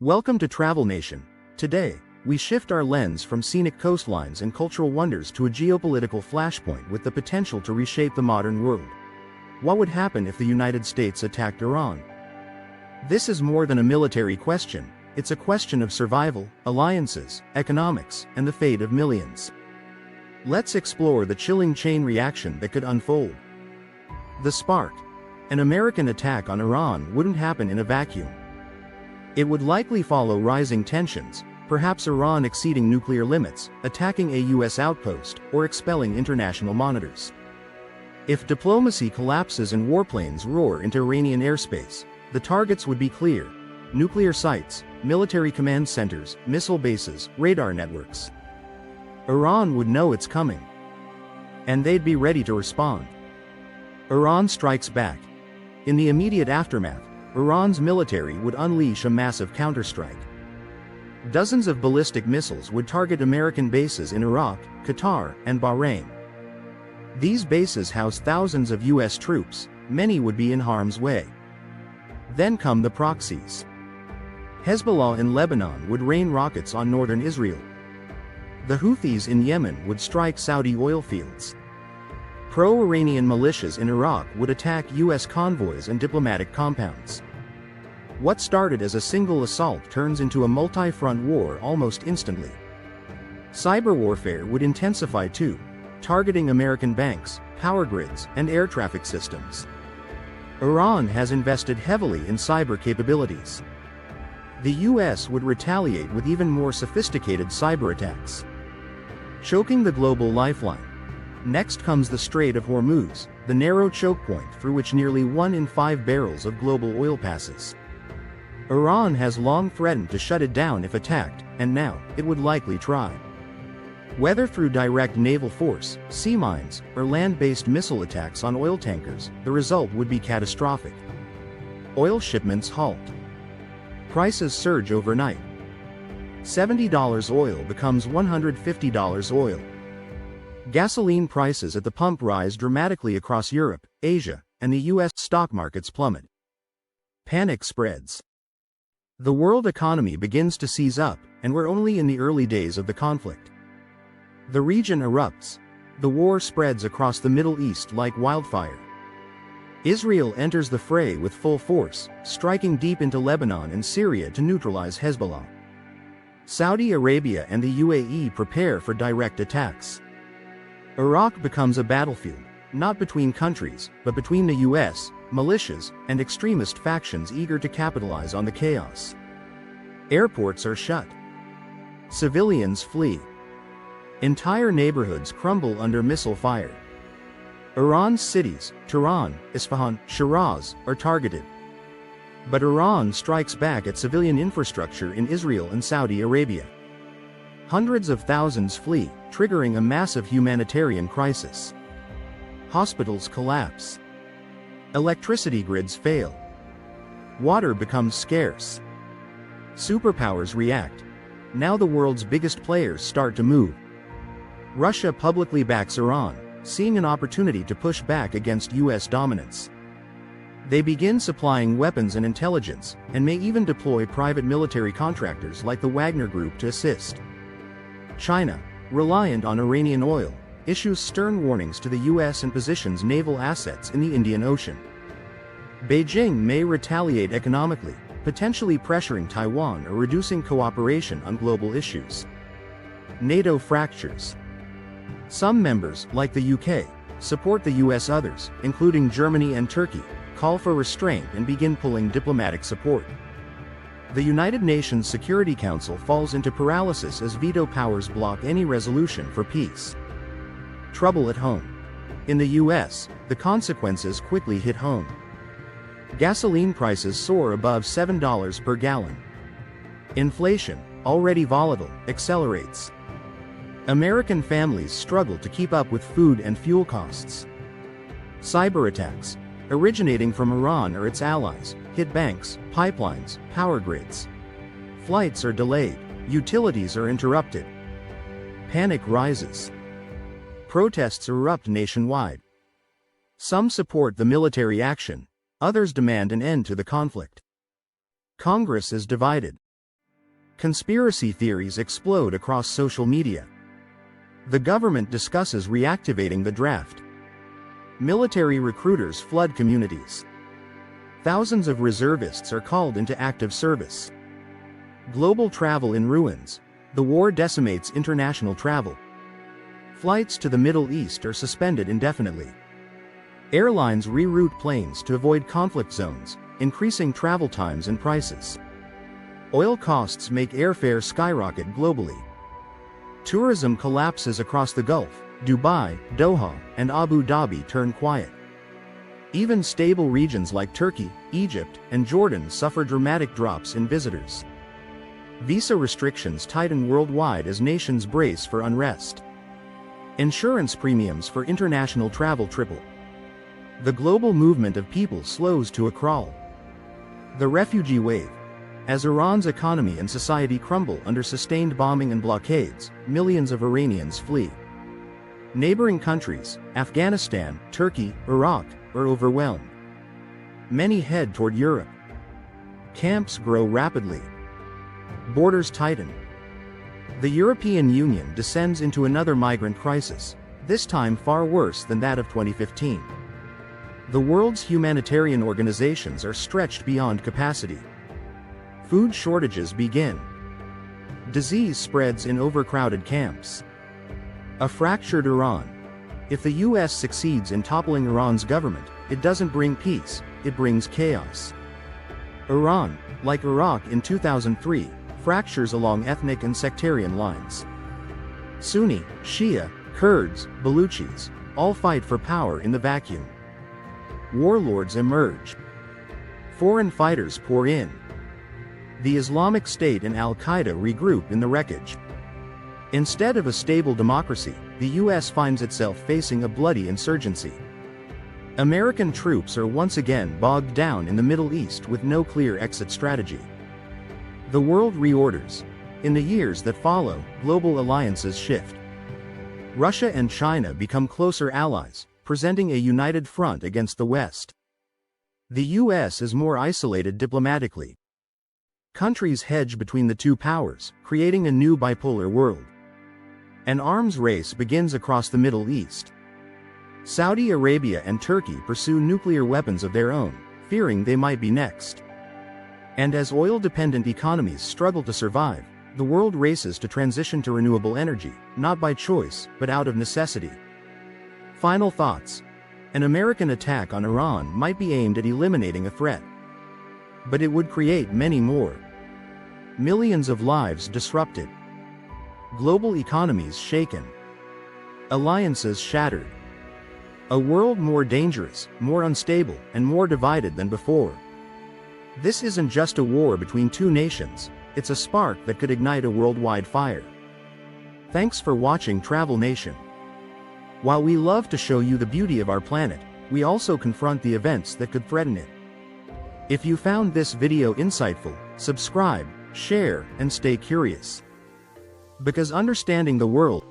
Welcome to Travel Nation. Today, we shift our lens from scenic coastlines and cultural wonders to a geopolitical flashpoint with the potential to reshape the modern world. What would happen if the United States attacked Iran? This is more than a military question, it's a question of survival, alliances, economics, and the fate of millions. Let's explore the chilling chain reaction that could unfold. The spark. An American attack on Iran wouldn't happen in a vacuum. It would likely follow rising tensions, perhaps Iran exceeding nuclear limits, attacking a U.S. outpost, or expelling international monitors. If diplomacy collapses and warplanes roar into Iranian airspace, the targets would be clear: nuclear sites, military command centers, missile bases, radar networks. Iran would know it's coming. And they'd be ready to respond. Iran strikes back. In the immediate aftermath, Iran's military would unleash a massive counterstrike. Dozens of ballistic missiles would target American bases in Iraq, Qatar, and Bahrain. These bases house thousands of U.S. troops, many would be in harm's way. Then come the proxies. Hezbollah in Lebanon would rain rockets on northern Israel. The Houthis in Yemen would strike Saudi oil fields. Pro-Iranian militias in Iraq would attack U.S. convoys and diplomatic compounds. What started as a single assault turns into a multi-front war almost instantly. Cyber warfare would intensify too, targeting American banks, power grids, and air traffic systems. Iran has invested heavily in cyber capabilities. The U.S. would retaliate with even more sophisticated cyber attacks, choking the global lifeline. Next comes the Strait of Hormuz, the narrow choke point through which nearly 1 in 5 barrels of global oil passes. Iran has long threatened to shut it down if attacked, and now, it would likely try. Whether through direct naval force, sea mines, or land-based missile attacks on oil tankers, the result would be catastrophic. Oil shipments halt. Prices surge overnight. $70 oil becomes $150 oil. Gasoline prices at the pump rise dramatically across Europe, Asia, and the U.S. stock markets plummet. Panic spreads. The world economy begins to seize up, and we're only in the early days of the conflict. The region erupts. The war spreads across the Middle East like wildfire. Israel enters the fray with full force, striking deep into Lebanon and Syria to neutralize Hezbollah. Saudi Arabia and the UAE prepare for direct attacks. Iraq becomes a battlefield, not between countries, but between the U.S., militias, and extremist factions eager to capitalize on the chaos. Airports are shut. Civilians flee. Entire neighborhoods crumble under missile fire. Iran's cities, Tehran, Isfahan, Shiraz, are targeted. But Iran strikes back at civilian infrastructure in Israel and Saudi Arabia. Hundreds of thousands flee, triggering a massive humanitarian crisis. Hospitals collapse. Electricity grids fail. Water becomes scarce. Superpowers react. Now the world's biggest players start to move. Russia publicly backs Iran, seeing an opportunity to push back against U.S. dominance. They begin supplying weapons and intelligence, and may even deploy private military contractors like the Wagner Group to assist. China, reliant on Iranian oil, issues stern warnings to the U.S. and positions naval assets in the Indian Ocean. Beijing may retaliate economically, potentially pressuring Taiwan or reducing cooperation on global issues. NATO fractures. Some members, like the UK, support the US. Others, including Germany and Turkey, call for restraint and begin pulling diplomatic support. The United Nations Security Council falls into paralysis as veto powers block any resolution for peace. Trouble at home. In the US, the consequences quickly hit home. Gasoline prices soar above $7 per gallon. Inflation, already volatile, accelerates. American families struggle to keep up with food and fuel costs. Cyber attacks, originating from Iran or its allies, hit banks, pipelines, power grids. Flights are delayed, utilities are interrupted. Panic rises. Protests erupt nationwide. Some support the military action, others demand an end to the conflict. Congress is divided. Conspiracy theories explode across social media. The government discusses reactivating the draft. Military recruiters flood communities. Thousands of reservists are called into active service. Global travel in ruins. The war decimates international travel. Flights to the Middle East are suspended indefinitely. Airlines reroute planes to avoid conflict zones, increasing travel times and prices. Oil costs make airfare skyrocket globally. Tourism collapses across the Gulf. Dubai, Doha, and Abu Dhabi turn quiet. Even stable regions like Turkey, Egypt, and Jordan suffer dramatic drops in visitors. Visa restrictions tighten worldwide as nations brace for unrest. Insurance premiums for international travel triple. The global movement of people slows to a crawl. The refugee wave. As Iran's economy and society crumble under sustained bombing and blockades, millions of Iranians flee. Neighboring countries, Afghanistan, Turkey, Iraq, are overwhelmed. Many head toward Europe. Camps grow rapidly. Borders tighten. The European Union descends into another migrant crisis, this time far worse than that of 2015. The world's humanitarian organizations are stretched beyond capacity. Food shortages begin. Disease spreads in overcrowded camps. A fractured Iran. If the US succeeds in toppling Iran's government, it doesn't bring peace, it brings chaos. Iran, like Iraq in 2003, fractures along ethnic and sectarian lines. Sunni, Shia, Kurds, Baluchis, all fight for power in the vacuum. Warlords emerge. Foreign fighters pour in. The Islamic State and Al-Qaeda regroup in the wreckage. Instead of a stable democracy, the US finds itself facing a bloody insurgency. American troops are once again bogged down in the Middle East with no clear exit strategy. The world reorders. In the years that follow, global alliances shift. Russia and China become closer allies, presenting a united front against the West. The US is more isolated diplomatically. Countries hedge between the two powers, creating a new bipolar world. An arms race begins across the Middle East. Saudi Arabia and Turkey pursue nuclear weapons of their own, fearing they might be next. And as oil-dependent economies struggle to survive, the world races to transition to renewable energy, not by choice, but out of necessity. Final thoughts. An American attack on Iran might be aimed at eliminating a threat. But it would create many more. Millions of lives disrupted. Global economies shaken. Alliances shattered. A world more dangerous, more unstable, and more divided than before. This isn't just a war between two nations, it's a spark that could ignite a worldwide fire. Thanks for watching Travel Nation. While we love to show you the beauty of our planet, we also confront the events that could threaten it. If you found this video insightful, subscribe, share, and stay curious. Because understanding the world